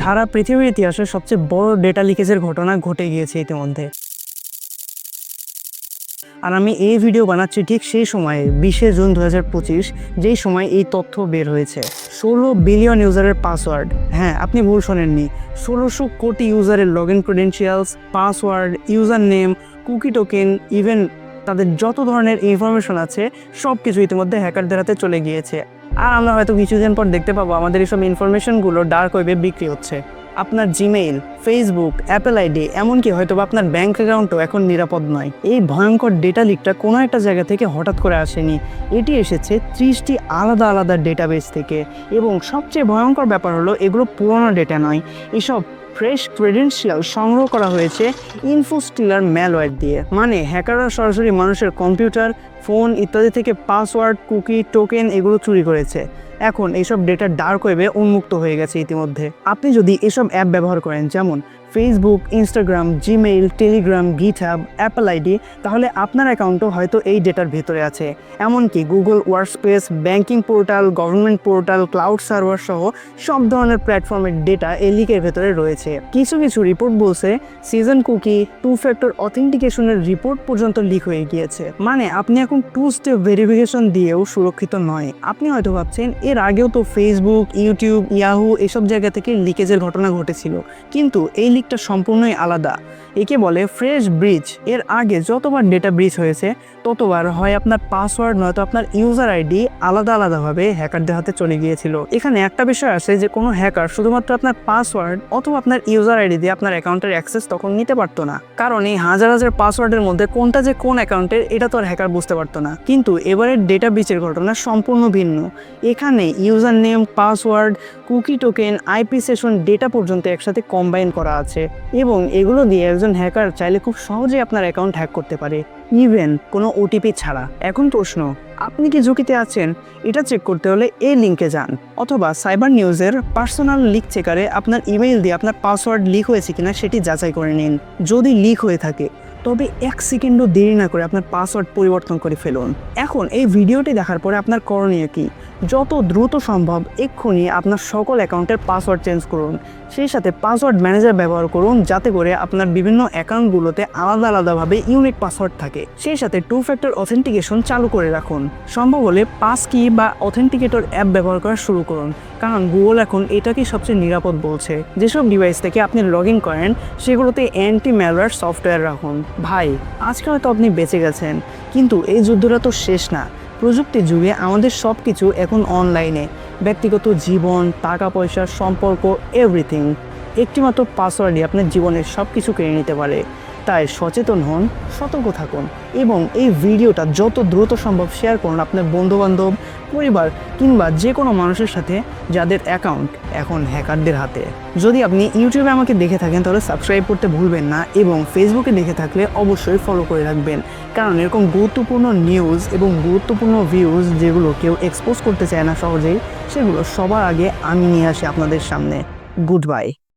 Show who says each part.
Speaker 1: সারা পৃথিবীর ইতিহাসে সবচেয়ে বড় ডেটা লিকেজের ঘটনা ঘটে গিয়েছে ইতিমধ্যে। আর আমি এই ভিডিও বানাচ্ছি ঠিক সেই সময়ে 20শে জুন 2025, যেই সময় এই তথ্য বের হয়েছে। 16 বিলিয়ন ইউজারের পাসওয়ার্ড, হ্যাঁ আপনি ভুল শোনেননি, 1600 কোটি ইউজারের log in credentials, password, user name, cookie token, even তাদের যত ধরনের ইনফরমেশন আছে সব কিছু ইতিমধ্যে হ্যাকারদের হাতে চলে গিয়েছে। আর আমরা হয়তো কিছুদিন পর দেখতে পাবো আমাদের এইসব ইনফরমেশনগুলো ডার্ক ওয়েবে বিক্রি হচ্ছে। আপনার জিমেইল, ফেসবুক, অ্যাপেল আইডি, এমনকি হয়তো আপনার ব্যাংক অ্যাকাউন্টও এখন নিরাপদ নয়। এই ভয়ঙ্কর ডেটা লিকটা কোনো একটা জায়গা থেকে হঠাৎ করে আসেনি, এটি এসেছে 30টি আলাদা আলাদা ডেটাবেস থেকে। এবং সবচেয়ে ভয়ঙ্কর ব্যাপার হলো এগুলো পুরোনো ডেটা নয়, এসব ফ্রেশ ক্রেডেনশিয়াল সংগ্রহ করা হয়েছে ইনফোস্টিলার ম্যালওয়্যার দিয়ে। মানে হ্যাকাররা সরাসরি মানুষের কম্পিউটার, ফোন ইত্যাদি থেকে পাসওয়ার্ড, কুকি, টোকেন এগুলো চুরি করেছে। এখন এইসব ডেটা ডার্ক ওয়েবে উন্মুক্ত হয়ে গেছে ইতিমধ্যে। আপনি যদি এসব অ্যাপ ব্যবহার করেন, যেমন Facebook, Instagram, Gmail, Telegram, GitHub, Apple ID, তাহলে আপনার অ্যাকাউন্টও হয়তো এই ডেটার ভেতরে আছে। এমনকি Google workspace, banking portal, government portal, cloud server সহ সব ধরনের প্ল্যাটফর্মের ডেটা এই লিকের ভেতরে রয়েছে। কিছু কিছু রিপোর্ট বলছে সিজন কুকি, 2 ফ্যাক্টর অথেন্টিকেশনের রিপোর্ট পর্যন্ত লিক হয়ে গিয়েছে। মানে আপনি এখন 2 স্টেপ ভেরিফিকেশন দিয়েও সুরক্ষিত নয়। আপনি হয়তো ভাবছেন এর আগেও তো ফেসবুক, ইউটিউব, ইয়াহু এসব জায়গা থেকে লিকেজের ঘটনা ঘটেছিল, কিন্তু এই লিকটা সম্পূর্ণই আলাদা। একে বলে ফ্রেশ ব্রিচ। এর আগে যতবার ডেটা ব্রিচ হয়েছে ততবার হয় আপনার পাসওয়ার্ড নয়তো আপনার ইউজার আইডি আলাদা আলাদাভাবে হ্যাকারদের হাতে চলে গিয়েছিল। এখানে একটা বিষয় আছে যে কোনো হ্যাকার শুধুমাত্র আপনার পাসওয়ার্ড অথবা আপনার ইউজার আইডি দিয়ে আপনার অ্যাকাউন্টের অ্যাক্সেস তখন নিতে পারতো না, কারণ এই হাজার হাজার পাসওয়ার্ডের মধ্যে কোনটা যে কোন অ্যাকাউন্টের এটা তো আর হ্যাকার বুঝতে পারতো না। কিন্তু এবারের ডেটা ব্রিচের ঘটনা সম্পূর্ণ ভিন্ন। এখানে user name, password, cookie token, IP session data পর্যন্ত একসাথে কম্বাইন করা আছে, এবং এগুলো দিয়ে একজন হ্যাকার চাইলে খুব সহজেই আপনার অ্যাকাউন্ট হ্যাক করতে পারে, ইভেন কোনো ওটিপি ছাড়া। এখন প্রশ্ন, আপনি কি ঝুঁকিতে আছেন? এটা চেক করতে হলে এই লিঙ্কে যান, অথবা সাইবার নিউজের পার্সোনাল লিক চেকারে আপনার ইমেইল দিয়ে আপনার পাসওয়ার্ড লিক হয়েছে কিনা সেটি যাচাই করে নিন। যদি লিক হয়ে থাকে তবে 1 সেকেন্ডও দেরি না করে আপনার পাসওয়ার্ড পরিবর্তন করে ফেলুন। এখন এই ভিডিওটি দেখার পরে আপনার করণীয় কি? যত দ্রুত সম্ভব এক্ষুনি আপনার সকল অ্যাকাউন্টের পাসওয়ার্ড চেঞ্জ করুন। সেই সাথে পাসওয়ার্ড ম্যানেজার ব্যবহার করুন, যাতে করে আপনার বিভিন্ন অ্যাকাউন্টগুলোতে আলাদা আলাদাভাবে ইউনিক পাসওয়ার্ড থাকে। সেই সাথে 2 ফ্যাক্টর অথেন্টিকেশন চালু করে রাখুন। সম্ভব হলে পাস কি বা অথেন্টিকেটর অ্যাপ ব্যবহার করা শুরু করুন, কারণ গুগল এখন এটাকে সবচেয়ে নিরাপদ বলছে। যেসব ডিভাইস থেকে আপনি লগ ইন করেন সেগুলোতে অ্যান্টি ম্যালওয়্যার সফটওয়্যার রাখুন। ভাই, আজকে হয়তো আপনি বেঁচে গেছেন, কিন্তু এই যুদ্ধটা তো শেষ না। প্রযুক্তির যুগে আমাদের সব কিছু এখন অনলাইনে। ব্যক্তিগত জীবন, টাকা পয়সা, সম্পর্ক, এভরিথিং একটিমাত্র পাসওয়ার্ডই আপনার জীবনের সব কিছু কেড়ে নিতে পারে। তাই সচেতন হন, সতর্ক থাকুন, এবং এই ভিডিওটা যত দ্রুত সম্ভব শেয়ার করুন আপনার বন্ধুবান্ধব, পরিবার কিংবা যে কোনো মানুষের সাথে যাদের অ্যাকাউন্ট এখন হ্যাকারদের হাতে। যদি আপনি ইউটিউবে আমাকে দেখে থাকেন তাহলে সাবস্ক্রাইব করতে ভুলবেন না, এবং ফেসবুকে দেখে থাকলে অবশ্যই ফলো করে রাখবেন, কারণ এরকম গুরুত্বপূর্ণ নিউজ এবং গুরুত্বপূর্ণ ভিউজ যেগুলো কেউ এক্সপোজ করতে চায় না সহজেই, সেগুলো সবার আগে আমি নিয়ে আসি আপনাদের সামনে। Good bye.